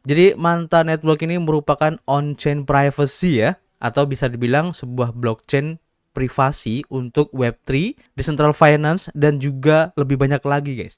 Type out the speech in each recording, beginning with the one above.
Jadi Manta Network ini merupakan on-chain privacy ya, atau bisa dibilang sebuah blockchain privasi untuk Web3, Decentral Finance, dan juga lebih banyak lagi guys.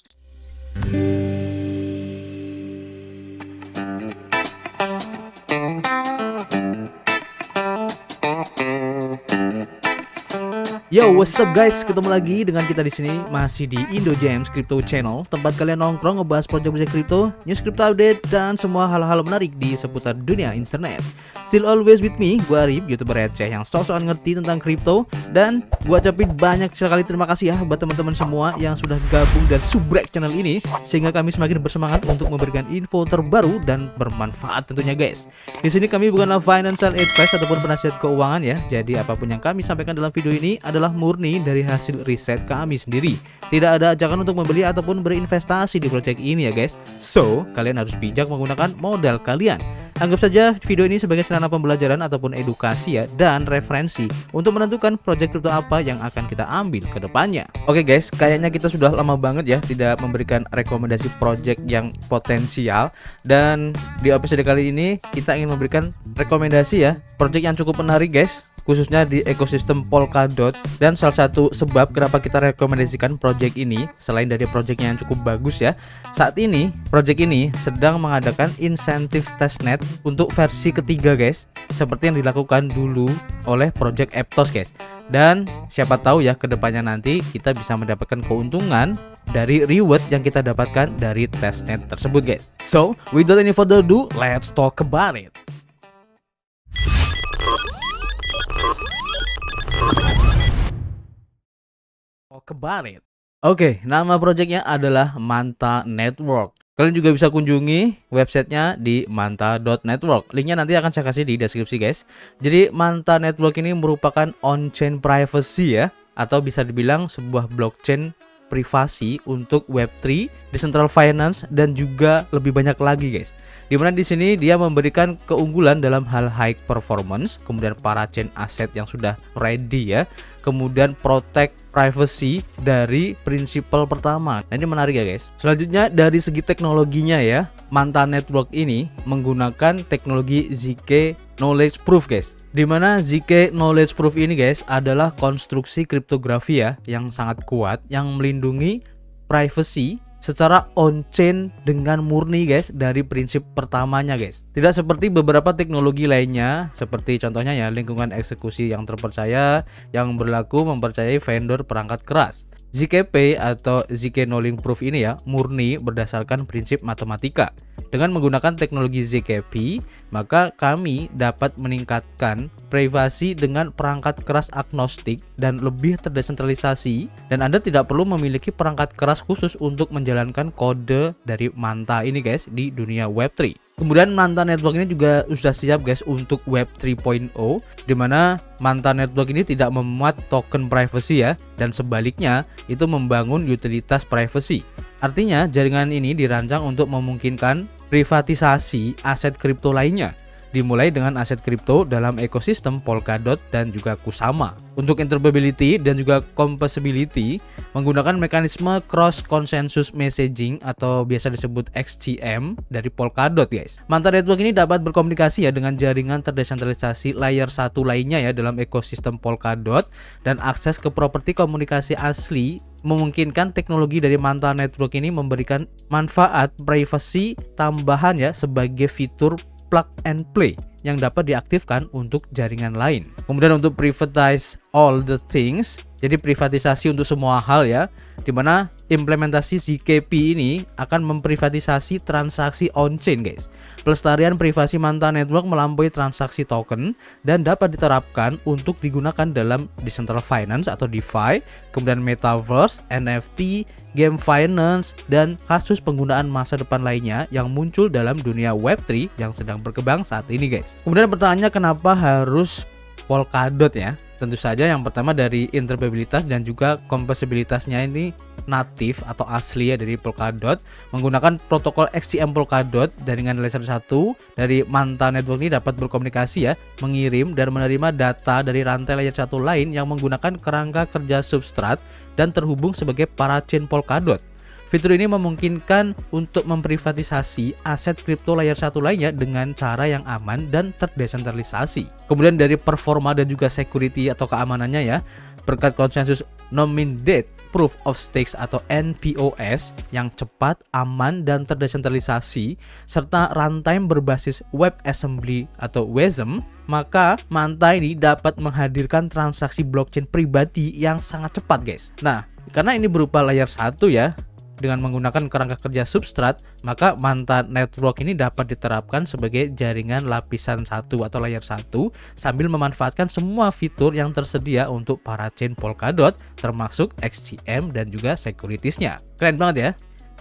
Yo, what's up guys? Ketemu lagi dengan kita di sini masih di Indo James Crypto Channel, tempat kalian nongkrong ngebahas project-project kripto, news crypto update, dan semua hal-hal menarik di seputar dunia internet. Still always with me, gue Arif, YouTuber receh yang sok-sokan ngerti tentang kripto, dan gue ucapin banyak sekali terima kasih ya buat teman-teman semua yang sudah gabung dan subrek channel ini, sehingga kami semakin bersemangat untuk memberikan info terbaru dan bermanfaat tentunya guys. Di sini kami bukanlah financial advice ataupun penasihat keuangan ya, jadi apapun yang kami sampaikan dalam video ini adalah murni dari hasil riset kami sendiri. Tidak ada ajakan untuk membeli ataupun berinvestasi di proyek ini ya guys. So, kalian harus bijak menggunakan modal kalian. Anggap saja video ini sebagai sarana pembelajaran ataupun edukasi ya, dan referensi untuk menentukan proyek kripto apa yang akan kita ambil ke depannya. Oke guys, kayaknya kita sudah lama banget ya tidak memberikan rekomendasi proyek yang potensial, dan di episode kali ini kita ingin memberikan rekomendasi ya, proyek yang cukup menarik guys, khususnya di ekosistem Polkadot. Dan salah satu sebab kenapa kita rekomendasikan project ini, selain dari projectnya yang cukup bagus ya, saat ini project ini sedang mengadakan insentif testnet untuk versi ketiga guys, seperti yang dilakukan dulu oleh project Aptos guys. Dan siapa tahu ya kedepannya nanti kita bisa mendapatkan keuntungan dari reward yang kita dapatkan dari testnet tersebut guys. So without any further ado, let's talk about it. Oke, nama projectnya adalah Manta Network. Kalian juga bisa kunjungi websitenya di manta.network. Linknya nanti akan saya kasih di deskripsi guys. Jadi Manta Network ini merupakan on-chain privacy ya, atau bisa dibilang sebuah blockchain privasi untuk Web3, Decentral Finance, dan juga lebih banyak lagi guys. Dimana di sini dia memberikan keunggulan dalam hal high performance, kemudian parachain aset yang sudah ready ya, kemudian protect privacy dari prinsipal pertama. Nah ini menarik ya guys. Selanjutnya dari segi teknologinya ya, Manta Network ini menggunakan teknologi ZK Knowledge Proof guys. Dimana ZK Knowledge Proof ini guys adalah konstruksi kriptografi ya yang sangat kuat yang melindungi privacy secara on-chain dengan murni guys dari prinsip pertamanya guys. Tidak seperti beberapa teknologi lainnya, seperti contohnya ya lingkungan eksekusi yang terpercaya yang berlaku mempercayai vendor perangkat keras. ZKP atau ZK Knowledge Proof ini ya murni berdasarkan prinsip matematika. Dengan menggunakan teknologi ZKP, maka kami dapat meningkatkan privasi dengan perangkat keras agnostik dan lebih terdesentralisasi, dan Anda tidak perlu memiliki perangkat keras khusus untuk menjalankan kode dari Manta ini guys di dunia Web3. Kemudian Manta Network ini juga sudah siap guys untuk Web 3.0, dimana Manta Network ini tidak memuat token privacy ya, dan sebaliknya itu membangun utilitas privacy. Artinya jaringan ini dirancang untuk memungkinkan privatisasi aset kripto lainnya, dimulai dengan aset kripto dalam ekosistem Polkadot dan juga Kusama. Untuk interoperability dan juga compatibility menggunakan mekanisme cross consensus messaging atau biasa disebut XCM dari Polkadot guys. Manta Network ini dapat berkomunikasi ya dengan jaringan terdesentralisasi layer 1 lainnya ya dalam ekosistem Polkadot, dan akses ke properti komunikasi asli memungkinkan teknologi dari Manta Network ini memberikan manfaat privacy tambahan ya sebagai fitur plug and play yang dapat diaktifkan untuk jaringan lain. Kemudian untuk privatize all the things, jadi privatisasi untuk semua hal ya, dimana implementasi ZKP ini akan memprivatisasi transaksi on-chain guys. Pelestarian privasi Manta Network melampaui transaksi token dan dapat diterapkan untuk digunakan dalam Decentral Finance atau DeFi, kemudian Metaverse, NFT, game finance, dan kasus penggunaan masa depan lainnya yang muncul dalam dunia Web3 yang sedang berkembang saat ini guys. Kemudian pertanyaannya, kenapa harus Polkadot ya? Tentu saja yang pertama dari interoperabilitas dan juga kompatibilitasnya ini natif atau asli ya dari Polkadot, menggunakan protokol XCM Polkadot. Jaringan layer 1 dari Manta Network ini dapat berkomunikasi ya, mengirim dan menerima data dari rantai layer 1 lain yang menggunakan kerangka kerja substrat dan terhubung sebagai parachain Polkadot. Fitur ini memungkinkan untuk memprivatisasi aset kripto layer 1 lainnya dengan cara yang aman dan terdesentralisasi. Kemudian dari performa dan juga security atau keamanannya ya, berkat konsensus Nominated Proof of Stakes atau NPOS yang cepat, aman, dan terdesentralisasi, serta runtime berbasis WebAssembly atau WASM, maka Manta ini dapat menghadirkan transaksi blockchain pribadi yang sangat cepat guys. Nah, karena ini berupa layer 1 ya, dengan menggunakan kerangka kerja Substrat, maka Manta Network ini dapat diterapkan sebagai jaringan lapisan 1 atau layer 1 sambil memanfaatkan semua fitur yang tersedia untuk para chain Polkadot termasuk XCM dan juga securitiesnya. Keren banget ya.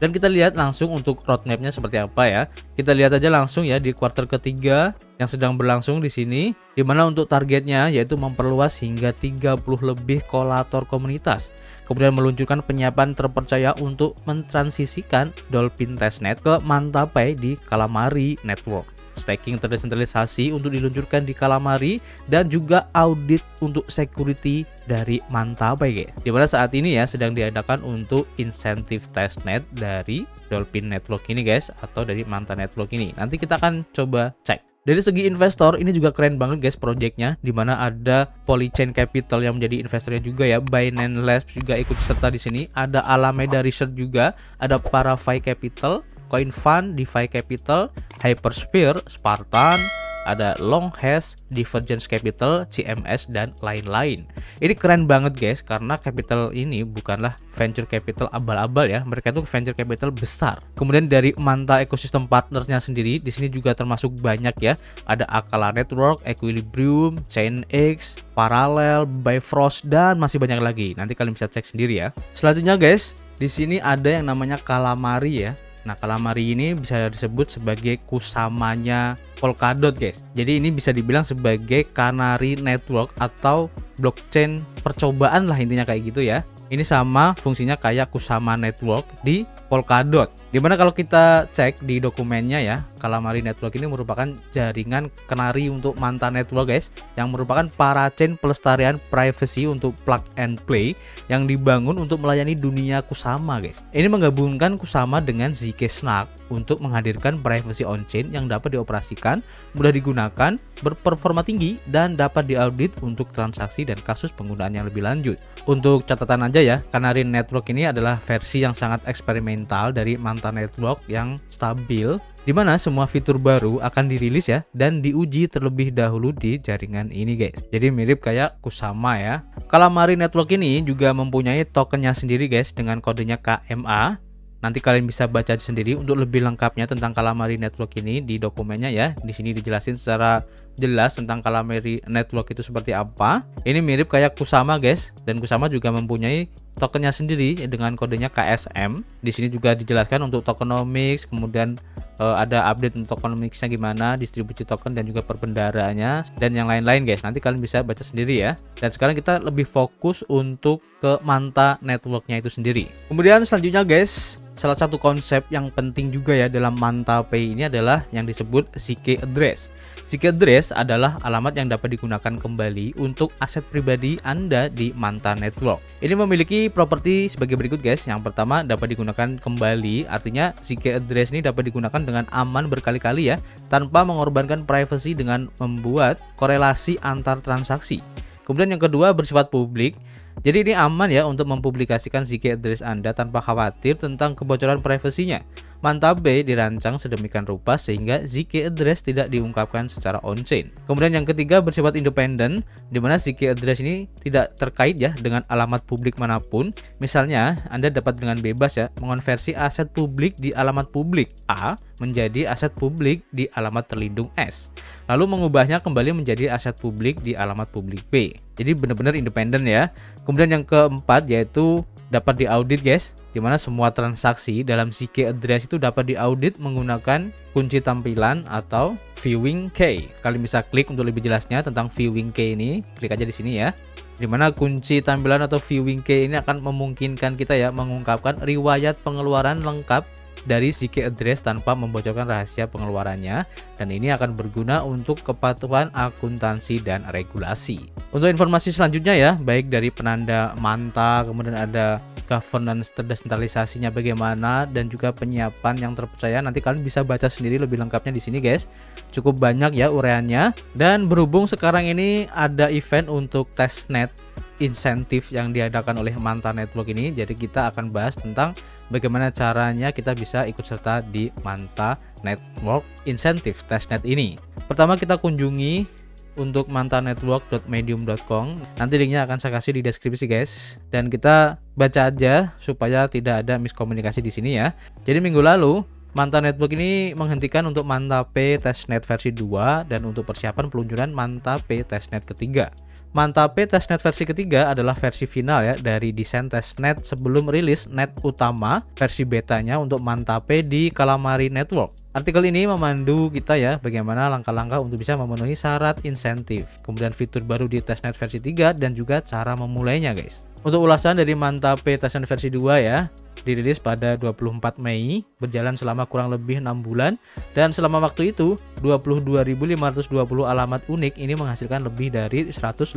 Dan kita lihat langsung untuk roadmapnya seperti apa ya. Kita lihat aja langsung ya di kuartal ketiga yang sedang berlangsung di sini, di mana untuk targetnya yaitu memperluas hingga 30 lebih kolator komunitas. Kemudian meluncurkan penyiapan terpercaya untuk mentransisikan Dolphin Testnet ke MantaPay di Calamari Network. Staking terdesentralisasi untuk diluncurkan di Calamari dan juga audit untuk security dari MantaPay, di mana saat ini ya sedang diadakan untuk insentif testnet dari Dolphin Network ini guys, atau dari Manta Network ini. Nanti kita akan coba cek. Dari segi investor ini juga keren banget guys projectnya, dimana ada Polychain Capital yang menjadi investornya juga ya, Binance Labs juga ikut serta di sini, ada Alameda Research juga, ada Parafy Capital, Coin Fund, DeFi Capital, Hypersphere, Spartan, ada Longhash, Divergence Capital, CMS, dan lain-lain. Ini keren banget guys, karena capital ini bukanlah venture capital abal-abal ya, mereka itu venture capital besar. Kemudian dari Manta ekosistem partnernya sendiri, di sini juga termasuk banyak ya, ada Akala Network, Equilibrium, Chainx, Parallel, Bifrost, dan masih banyak lagi. Nanti kalian bisa cek sendiri ya. Selanjutnya guys, di sini ada yang namanya Calamari ya. Nah, Calamari ini bisa disebut sebagai kusamanya Polkadot guys. Jadi ini bisa dibilang sebagai Canary Network atau blockchain percobaan lah intinya kayak gitu ya. Ini sama fungsinya kayak Kusama Network di Polkadot. Dimana kalau kita cek di dokumennya ya, Calamari Network ini merupakan jaringan Canary untuk Manta Network guys, yang merupakan parachain pelestarian privacy untuk plug and play yang dibangun untuk melayani dunia Kusama guys. Ini menggabungkan Kusama dengan zk-SNARK untuk menghadirkan privacy on-chain yang dapat dioperasikan, mudah digunakan, berperforma tinggi, dan dapat diaudit untuk transaksi dan kasus penggunaan yang lebih lanjut. Untuk catatan aja ya, Canary Network ini adalah versi yang sangat eksperimental dari Manta Network yang stabil, di mana semua fitur baru akan dirilis ya dan diuji terlebih dahulu di jaringan ini guys. Jadi mirip kayak Kusama ya. Calamari Network ini juga mempunyai tokennya sendiri guys dengan kodenya KMA. Nanti kalian bisa baca sendiri untuk lebih lengkapnya tentang Calamari Network ini di dokumennya ya. Di sini dijelasin secara jelas tentang Calamari Network itu seperti apa. Ini mirip kayak Kusama guys, dan Kusama juga mempunyai tokennya sendiri dengan kodenya KSM. Di sini juga dijelaskan untuk tokenomics, kemudian ada update untuk tokenomicsnya gimana, distribusi token dan juga perbendaraannya dan yang lain-lain guys. Nanti kalian bisa baca sendiri ya. Dan sekarang kita lebih fokus untuk ke Manta Networknya itu sendiri. Kemudian selanjutnya guys, salah satu konsep yang penting juga ya dalam MantaPay ini adalah yang disebut zk address. Zk address adalah alamat yang dapat digunakan kembali untuk aset pribadi Anda di Manta Network. Ini memiliki properti sebagai berikut guys. Yang pertama, dapat digunakan kembali, artinya zk address ini dapat digunakan dengan aman berkali-kali ya, tanpa mengorbankan privacy dengan membuat korelasi antar transaksi. Kemudian yang kedua, bersifat publik. Jadi ini aman ya untuk mempublikasikan zk address Anda tanpa khawatir tentang kebocoran privasinya. MantaPay dirancang sedemikian rupa sehingga zk address tidak diungkapkan secara on-chain. Kemudian yang ketiga, bersifat independen, di mana zk address ini tidak terkait ya dengan alamat publik manapun. Misalnya, Anda dapat dengan bebas ya mengonversi aset publik di alamat publik A menjadi aset publik di alamat terlindung S, lalu mengubahnya kembali menjadi aset publik di alamat publik B. Jadi benar-benar independen ya. Kemudian yang keempat yaitu dapat diaudit guys, dimana semua transaksi dalam zk address itu dapat diaudit menggunakan kunci tampilan atau viewing key. Kalian bisa klik untuk lebih jelasnya tentang viewing key ini, klik aja di sini ya. Dimana kunci tampilan atau viewing key ini akan memungkinkan kita ya mengungkapkan riwayat pengeluaran lengkap dari si key address tanpa membocorkan rahasia pengeluarannya, dan ini akan berguna untuk kepatuhan akuntansi dan regulasi. Untuk informasi selanjutnya ya, baik dari penanda Manta, kemudian ada governance terdesentralisasinya bagaimana, dan juga penyiapan yang terpercaya. Nanti kalian bisa baca sendiri lebih lengkapnya di sini guys. Cukup banyak ya uraiannya. Dan berhubung sekarang ini ada event untuk testnet insentif yang diadakan oleh Manta Network ini, jadi kita akan bahas tentang bagaimana caranya kita bisa ikut serta di Manta Network insentif testnet ini. Pertama kita kunjungi untuk mantanetwork.medium.com. Nanti linknya akan saya kasih di deskripsi guys, dan kita baca aja supaya tidak ada miskomunikasi di sini ya. Jadi minggu lalu Manta Network ini menghentikan untuk Manta P testnet versi 2 dan untuk persiapan peluncuran Manta P testnet ketiga. Manta P testnet versi ketiga adalah versi final ya dari desain testnet sebelum rilis net utama versi betanya untuk Manta P di Calamari Network. Artikel ini memandu kita ya bagaimana langkah-langkah untuk bisa memenuhi syarat insentif, kemudian fitur baru di testnet versi 3 dan juga cara memulainya guys. Untuk ulasan dari Manta P testnet versi 2 ya, dirilis pada 24 Mei, berjalan selama kurang lebih 6 bulan, dan selama waktu itu 22.520 alamat unik ini menghasilkan lebih dari 180.000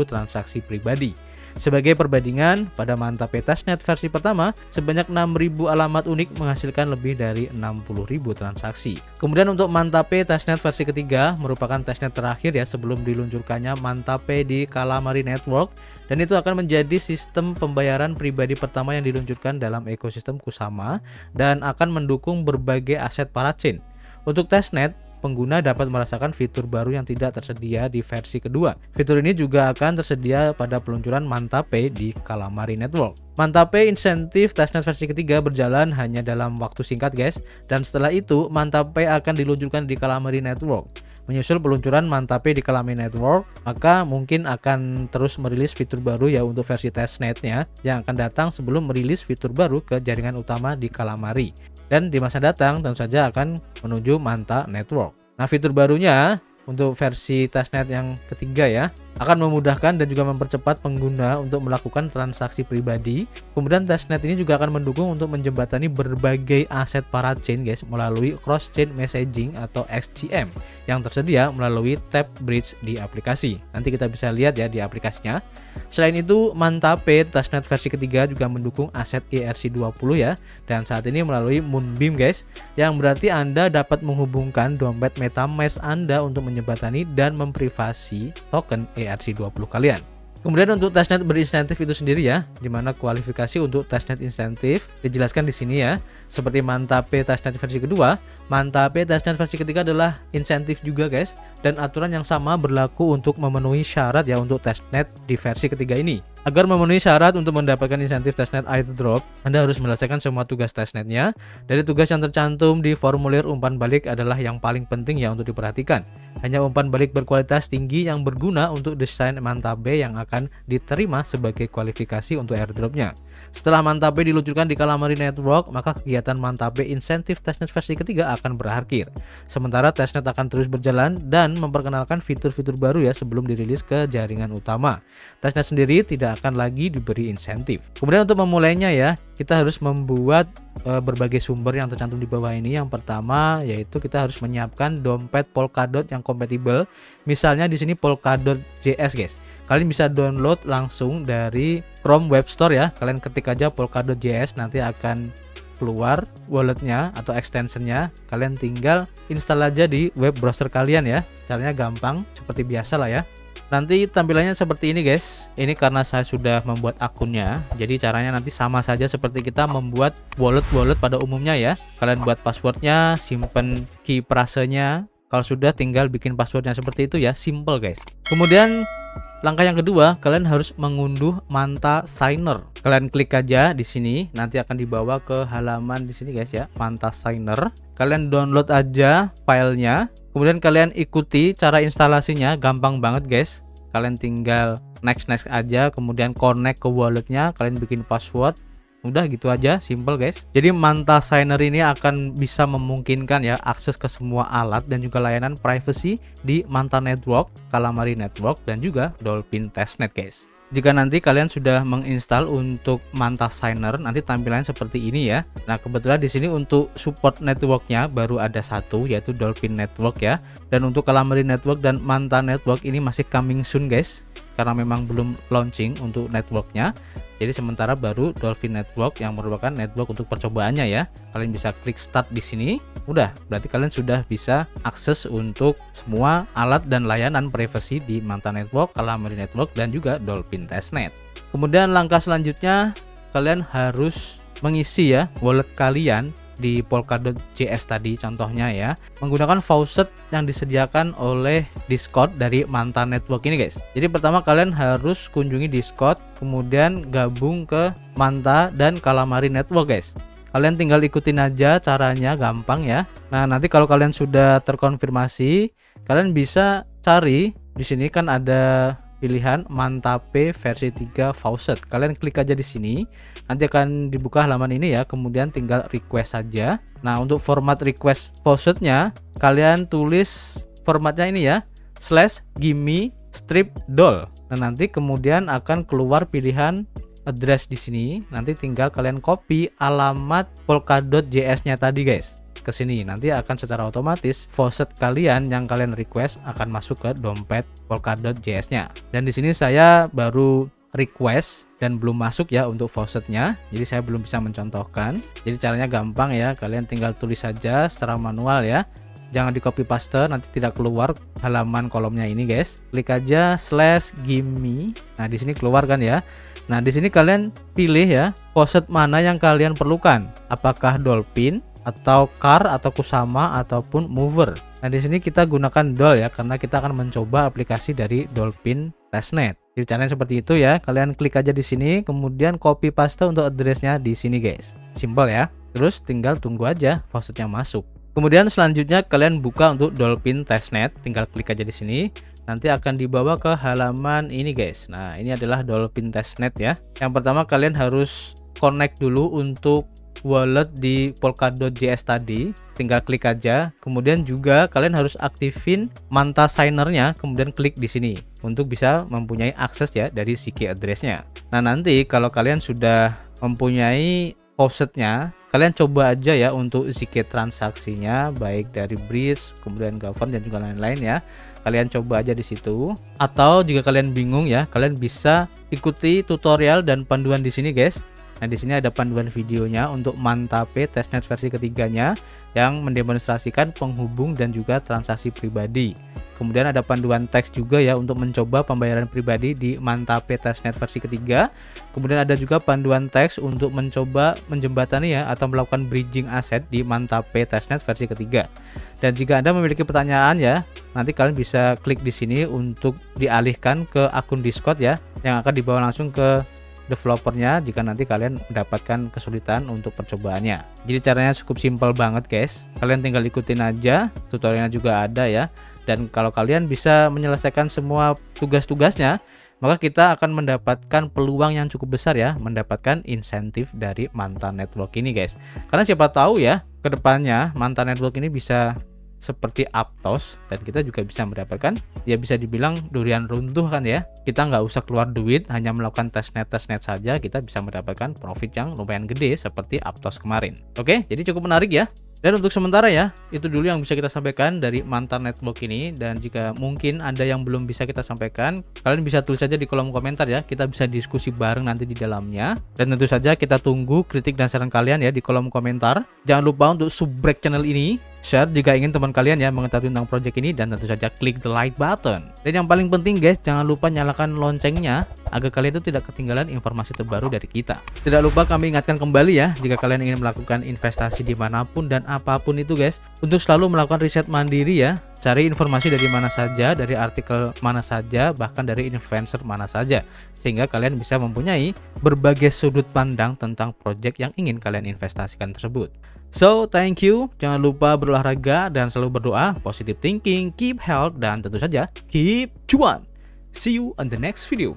transaksi pribadi. Sebagai perbandingan, pada Manta P testnet versi pertama sebanyak 6.000 alamat unik menghasilkan lebih dari 60.000 transaksi. Kemudian untuk Manta P testnet versi ketiga merupakan testnet terakhir ya sebelum diluncurkannya Manta P di Calamari Network, dan itu akan menjadi sistem pembayaran pribadi pertama yang diluncurkan dalam ekosistem Kusama dan akan mendukung berbagai aset parachain. Untuk testnet, pengguna dapat merasakan fitur baru yang tidak tersedia di versi kedua. Fitur ini juga akan tersedia pada peluncuran Manta P di Calamari Network. Manta P insentif testnet versi ketiga berjalan hanya dalam waktu singkat guys, dan setelah itu Manta P akan diluncurkan di Calamari Network. Menyusul peluncuran Manta P di Calamari Network, maka mungkin akan terus merilis fitur baru ya untuk versi testnetnya yang akan datang sebelum merilis fitur baru ke jaringan utama di Calamari. Dan di masa datang tentu saja akan menuju Manta Network. Nah, fitur barunya untuk versi testnet yang ketiga ya akan memudahkan dan juga mempercepat pengguna untuk melakukan transaksi pribadi. Kemudian testnet ini juga akan mendukung untuk menjembatani berbagai aset parachain guys melalui cross chain messaging atau XCM yang tersedia melalui tab bridge di aplikasi. Nanti kita bisa lihat ya di aplikasinya. Selain itu, Manta P testnet versi ketiga juga mendukung aset ERC20 ya, dan saat ini melalui Moonbeam guys, yang berarti Anda dapat menghubungkan dompet MetaMask Anda untuk menjembatani dan memprivasi token ERC20 kalian. Kemudian untuk testnet berinsentif itu sendiri ya, dimana kualifikasi untuk testnet insentif dijelaskan di sini ya. Seperti Manta P testnet versi kedua, Manta P testnet versi ketiga adalah insentif juga guys, dan aturan yang sama berlaku untuk memenuhi syarat ya untuk testnet di versi ketiga ini. Agar memenuhi syarat untuk mendapatkan insentif testnet airdrop, Anda harus menyelesaikan semua tugas testnetnya. Dari tugas yang tercantum di formulir umpan balik adalah yang paling penting ya untuk diperhatikan. Hanya umpan balik berkualitas tinggi yang berguna untuk desain Manta P yang akan diterima sebagai kualifikasi untuk airdropnya. Setelah Manta P diluncurkan di Calamari Network, maka kegiatan Manta P insentif testnet versi ketiga akan berakhir. Sementara testnet akan terus berjalan dan memperkenalkan fitur-fitur baru ya sebelum dirilis ke jaringan utama. Testnet sendiri tidak akan lagi diberi insentif. Kemudian untuk memulainya ya, kita harus membuat berbagai sumber yang tercantum di bawah ini. Yang pertama yaitu kita harus menyiapkan dompet Polkadot yang kompatibel. Misalnya di sini Polkadot.js guys. Kalian bisa download langsung dari Chrome Web Store ya. Kalian ketik aja Polkadot.js, nanti akan keluar walletnya atau extensionnya. Kalian tinggal install aja di web browser kalian ya. Caranya gampang seperti biasa lah ya. Nanti tampilannya seperti ini guys. Ini karena saya sudah membuat akunnya, jadi caranya nanti sama saja seperti kita membuat wallet pada umumnya ya. Kalian buat passwordnya, simpen key prasenya. Kalau sudah tinggal bikin passwordnya seperti itu ya, simple guys. Kemudian langkah yang kedua, kalian harus mengunduh Manta Signer. Kalian klik aja di sini, nanti akan dibawa ke halaman di sini guys ya, Manta Signer. Kalian download aja filenya. Kemudian kalian ikuti cara instalasinya, gampang banget guys. Kalian tinggal next aja, kemudian connect ke walletnya, kalian bikin password. Udah gitu aja, simple guys. Jadi Manta Signer ini akan bisa memungkinkan ya akses ke semua alat dan juga layanan privacy di Manta Network, Calamari Network, dan juga Dolphin Testnet guys. jika nanti kalian sudah menginstal untuk Manta Signer, nanti tampilannya seperti ini ya. Nah, kebetulan di sini untuk support networknya baru ada satu, yaitu Dolphin Network ya. Dan untuk Calamari Network dan Manta Network ini masih coming soon guys, karena memang belum launching untuk networknya. Jadi sementara baru Dolphin Network yang merupakan network untuk percobaannya ya. Kalian bisa klik start di sini. Udah, berarti kalian sudah bisa akses untuk semua alat dan layanan privasi di Manta Network, Calamari Network, dan juga Dolphin Testnet. Kemudian langkah selanjutnya, kalian harus mengisi ya wallet kalian di Polkadot.js tadi contohnya ya, menggunakan faucet yang disediakan oleh Discord dari Manta Network ini guys. Jadi pertama kalian harus kunjungi Discord, kemudian gabung ke Manta dan Calamari Network guys. Kalian tinggal ikutin aja caranya, gampang ya. Nah, nanti kalau kalian sudah terkonfirmasi, kalian bisa cari di sini kan ada pilihan Manta P versi 3 faucet. Kalian klik aja di sini. Nanti akan dibuka halaman ini ya, kemudian tinggal request saja. Nah, untuk format request faucetnya, kalian tulis formatnya ini ya, /gimme strip doll. Nah, nanti kemudian akan keluar pilihan address di sini. Nanti tinggal kalian copy alamat Polkadot.js-nya tadi guys ke sini. Nanti akan secara otomatis faucet kalian yang kalian request akan masuk ke dompet Polkadot.js-nya. Dan di sini saya baru request dan belum masuk ya untuk faucetnya, jadi saya belum bisa mencontohkan. Jadi caranya gampang ya, kalian tinggal tulis saja secara manual ya, jangan di copy paste, nanti tidak keluar halaman kolomnya ini guys. Klik aja /gimme. Nah, di sini keluar kan ya. Nah, di sini kalian pilih ya faucet mana yang kalian perlukan, apakah Dolphin atau Car atau Kusama ataupun Mover. Nah, di sini kita gunakan Doll ya, karena kita akan mencoba aplikasi dari Dolphin Testnet. Jadi caranya seperti itu ya. Kalian klik aja di sini, kemudian copy paste untuk addressnya di sini guys. Simple ya. Terus tinggal tunggu aja faucetnya masuk. Kemudian selanjutnya kalian buka untuk Dolphin Testnet, tinggal klik aja di sini. Nanti akan dibawa ke halaman ini guys. Nah, ini adalah Dolphin Testnet ya. Yang pertama kalian harus connect dulu untuk wallet di Polkadot.js tadi, tinggal klik aja. Kemudian juga kalian harus aktifin Manta Signer-nya, kemudian klik di sini untuk bisa mempunyai akses ya dari si key address-nya. Nah, nanti kalau kalian sudah mempunyai faucetnya, kalian coba aja ya untuk zk transaksinya, baik dari Bridge, kemudian Govern dan juga lain-lain ya. Kalian coba aja di situ. Atau jika kalian bingung ya, kalian bisa ikuti tutorial dan panduan di sini guys. Nah, di sini ada panduan videonya untuk Manta P Testnet versi ketiganya yang mendemonstrasikan penghubung dan juga transaksi pribadi. Kemudian ada panduan teks juga ya untuk mencoba pembayaran pribadi di Manta P Testnet versi ketiga. Kemudian ada juga panduan teks untuk mencoba menjembatani ya atau melakukan bridging aset di Manta P Testnet versi ketiga. Dan jika Anda memiliki pertanyaan ya, nanti kalian bisa klik di sini untuk dialihkan ke akun Discord ya, yang akan dibawa langsung ke developernya jika nanti kalian mendapatkan kesulitan untuk percobaannya. Jadi caranya cukup simpel banget guys. Kalian tinggal ikutin aja, tutorialnya juga ada ya. Dan kalau kalian bisa menyelesaikan semua tugas-tugasnya, maka kita akan mendapatkan peluang yang cukup besar ya, mendapatkan insentif dari Manta Network ini guys. Karena siapa tahu ya, kedepannya Manta Network ini bisa seperti Aptos dan kita juga bisa mendapatkan, ya bisa dibilang durian runtuh kan ya. Kita nggak usah keluar duit, hanya melakukan testnet saja, kita bisa mendapatkan profit yang lumayan gede seperti Aptos kemarin. Oke, jadi cukup menarik ya. Dan untuk sementara ya, itu dulu yang bisa kita sampaikan dari Manta Network ini. Dan jika mungkin ada yang belum bisa kita sampaikan, kalian bisa tulis saja di kolom komentar ya. Kita bisa diskusi bareng nanti di dalamnya. Dan tentu saja kita tunggu kritik dan saran kalian ya di kolom komentar. Jangan lupa untuk subscribe channel ini, share jika ingin teman kalian ya mengetahui tentang project ini, dan tentu saja klik the like button. Dan yang paling penting guys, jangan lupa nyalakan loncengnya agar kalian itu tidak ketinggalan informasi terbaru dari kita. Tidak lupa kami ingatkan kembali ya, jika kalian ingin melakukan investasi dimanapun dan apapun itu guys, untuk selalu melakukan riset mandiri ya. Cari informasi dari mana saja, dari artikel mana saja, bahkan dari influencer mana saja, sehingga kalian bisa mempunyai berbagai sudut pandang tentang project yang ingin kalian investasikan tersebut. So, thank you. Jangan lupa berolahraga dan selalu berdoa, positive thinking, keep health, dan tentu saja keep cuan. See you on the next video.